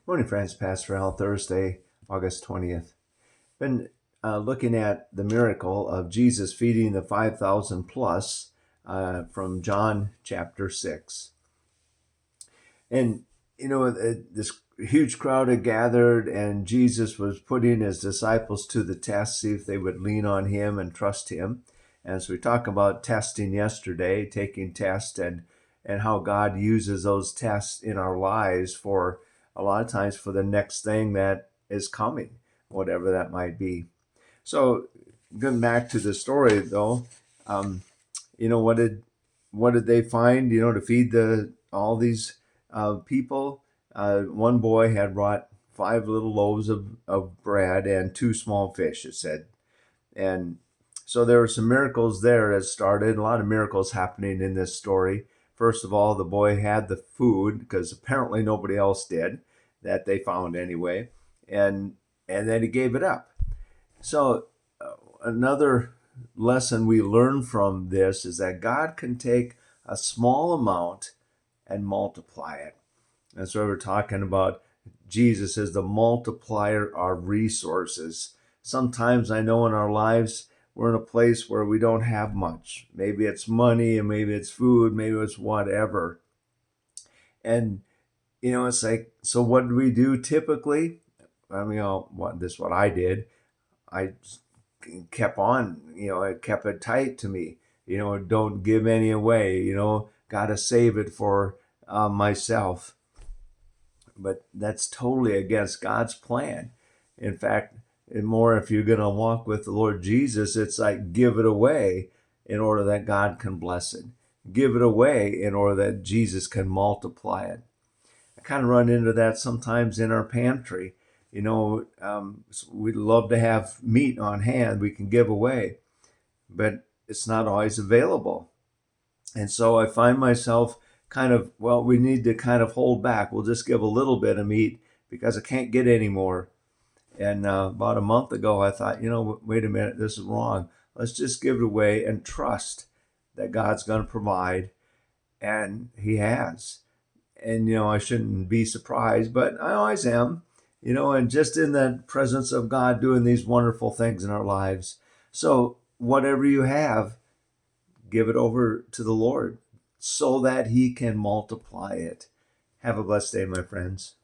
Morning, friends. Pastor Al, Thursday, August 20th. Been looking at the miracle of Jesus feeding the 5,000 plus from John chapter 6. And, this huge crowd had gathered, and Jesus was putting his disciples to the test, see if they would lean on him and trust him. And so we talked about testing yesterday, taking tests, and how God uses those tests in our lives for a lot of times for the next thing that is coming, whatever that might be. So going back to the story though, what did they find? To feed all these people. One boy had brought 5 little loaves of bread and 2 small fish. It said, and so there were some miracles there that started. A lot of miracles happening in this story. First of all, the boy had the food because apparently nobody else did, that they found anyway, and then he gave it up. So another lesson we learn from this is that God can take a small amount and multiply it. That's why we're talking about Jesus as the multiplier of resources. Sometimes I know in our lives we're in a place where we don't have much. Maybe it's money, and maybe it's food, maybe it's whatever. And it's like, so what do we do typically? I mean, this is what I did. I kept on, it kept it tight to me. Don't give any away. Got to save it for myself. But that's totally against God's plan. In fact, and more if you're going to walk with the Lord Jesus, it's like give it away in order that God can bless it. Give it away in order that Jesus can multiply it. I kind of run into that sometimes in our pantry. We'd love to have meat on hand we can give away, but it's not always available. And so I find myself we need to kind of hold back. We'll just give a little bit of meat because I can't get any more. And about a month ago, I thought, wait a minute, this is wrong. Let's just give it away and trust that God's going to provide. And he has. And, I shouldn't be surprised, but I always am, and just in the presence of God doing these wonderful things in our lives. So whatever you have, give it over to the Lord so that he can multiply it. Have a blessed day, my friends.